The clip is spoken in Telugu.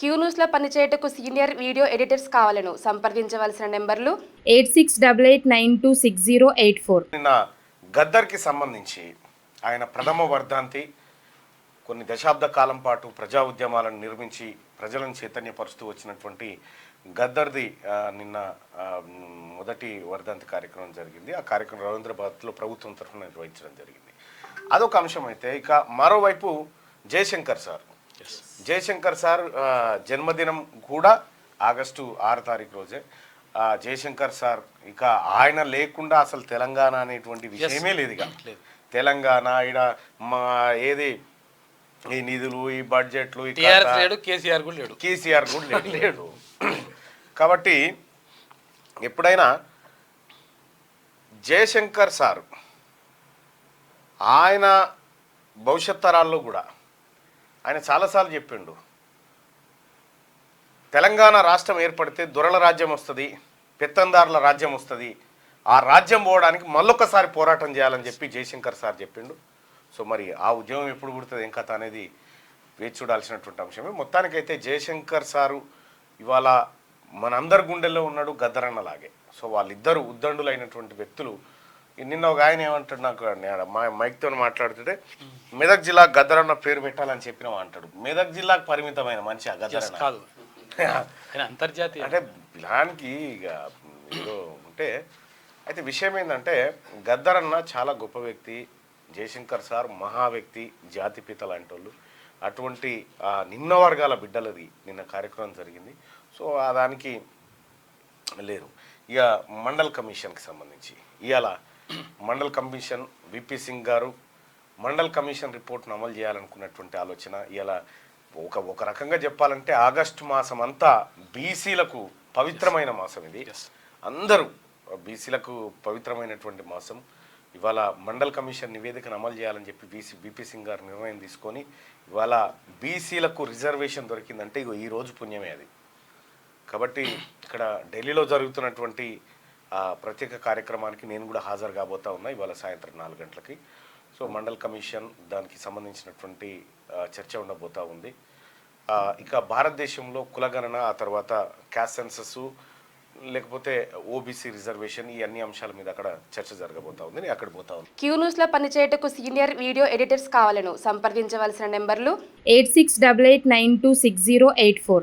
క్యూ న్యూస్లో పనిచేయటకు సీనియర్ వీడియో ఎడిటర్స్ కావాలను సంప్రదించవలసిన నెంబర్లు 8688926084. నిన్న గద్దర్కి సంబంధించి ఆయన ప్రథమ వర్ధంతి కొన్ని దశాబ్ద కాలం పాటు ప్రజా ఉద్యమాలను నిర్మించి ప్రజలను చైతన్యపరుస్తూ వచ్చినటువంటి గద్దర్ది నిన్న మొదటి వర్ధంతి కార్యక్రమం జరిగింది. ఆ కార్యక్రమం రవీంద్రబాద్లో ప్రభుత్వం తరఫున నిర్వహించడం జరిగింది. అదొక అంశం అయితే, ఇక మరోవైపు జయశంకర్ సార్ జన్మదినం కూడా ఆగస్టు 6 తారీఖు రోజే. జయశంకర్ సార్ ఇక ఆయన లేకుండా అసలు తెలంగాణ అనేటువంటి విషయమే లేదు. ఇక తెలంగాణ ఈడ మా ఏది ఈ నిధులు, ఈ బడ్జెట్లు, కేసీఆర్ కూడా లేడు. కాబట్టి ఎప్పుడైనా జయశంకర్ సార్ ఆయన భవిష్యత్ తరాల్లో కూడా ఆయన చాలాసార్లు చెప్పిండు, తెలంగాణ రాష్ట్రం ఏర్పడితే దొరల రాజ్యం వస్తుంది, పెత్తందారుల రాజ్యం వస్తుంది, ఆ రాజ్యం పోవడానికి మళ్ళొక్కసారి పోరాటం చేయాలని చెప్పి జయశంకర్ సార్ చెప్పిండు. సో మరి ఆ ఉద్యమం ఎప్పుడు పుడుతుంది ఏం కథ అనేది వేచి చూడాల్సినటువంటి అంశమే. మొత్తానికైతే జయశంకర్ సారు ఇవాళ మనందరి గుండెల్లో ఉన్నాడు, గద్దరన్నలాగే. సో వాళ్ళిద్దరు ఉద్దండులైనటువంటి వ్యక్తులు. నిన్న ఒక ఆయన ఏమంటాడు, నాకు మైక్తో మాట్లాడుతుంటే మెదక్ జిల్లా గద్దరన్న పేరు పెట్టాలని చెప్పినావు అంటాడు. మెదక్ జిల్లాకు పరిమితమైన మనిషి ఆ గద్దరన్న కాదు, అంతర్జాతీయ అంటే పిలానికి ఇక ఏదో ఉంటే. అయితే విషయం ఏంటంటే గద్దరన్న చాలా గొప్ప వ్యక్తి, జయశంకర్ సార్ మహా వ్యక్తి, జాతిపిత లాంటి వాళ్ళు. అటువంటి నిమ్న వర్గాల బిడ్డలది నిన్న కార్యక్రమం జరిగింది. సో దానికి లేరు. ఇక మండల్ కమిషన్కి సంబంధించి ఇవాళ మండల్ కమిషన్ విపి సింగ్ గారు మండల్ కమిషన్ రిపోర్ట్ను అమలు చేయాలనుకున్నటువంటి ఆలోచన. ఇలా ఒక రకంగా చెప్పాలంటే ఆగస్టు మాసం అంతా బీసీలకు పవిత్రమైన మాసం. ఇది అందరూ బీసీలకు పవిత్రమైనటువంటి మాసం. ఇవాళ మండల్ కమిషన్ నివేదికను అమలు చేయాలని చెప్పి విపి సింగ్ గారు నిర్ణయం తీసుకొని ఇవాళ బీసీలకు రిజర్వేషన్ దొరికిందంటే ఇగో ఈ రోజు పుణ్యమే అది. కాబట్టి ఇక్కడ ఢిల్లీలో జరుగుతున్నటువంటి ప్రత్యేక కార్యక్రమానికి నేను కూడా హాజరు కాబోతా ఉన్నా ఇవాళ సాయంత్రం 4 గంటలకి. సో మండల్ కమిషన్ దానికి సంబంధించినటువంటి చర్చ ఉండబోతా ఉంది. ఇక భారతదేశంలో కులగణన, ఆ తర్వాత క్యాస్ట్ సెన్సస్, లేకపోతే ఓబీసీ రిజర్వేషన్, ఈ అన్ని అంశాల మీద అక్కడ చర్చ జరగబోతా ఉంది. నేను అక్కడ పోతా ఉంది. క్యూ న్యూస్లో పనిచేయటకు సీనియర్ వీడియో ఎడిటర్స్ కావాలను సంప్రదించవలసిన నెంబర్లు 8688926084.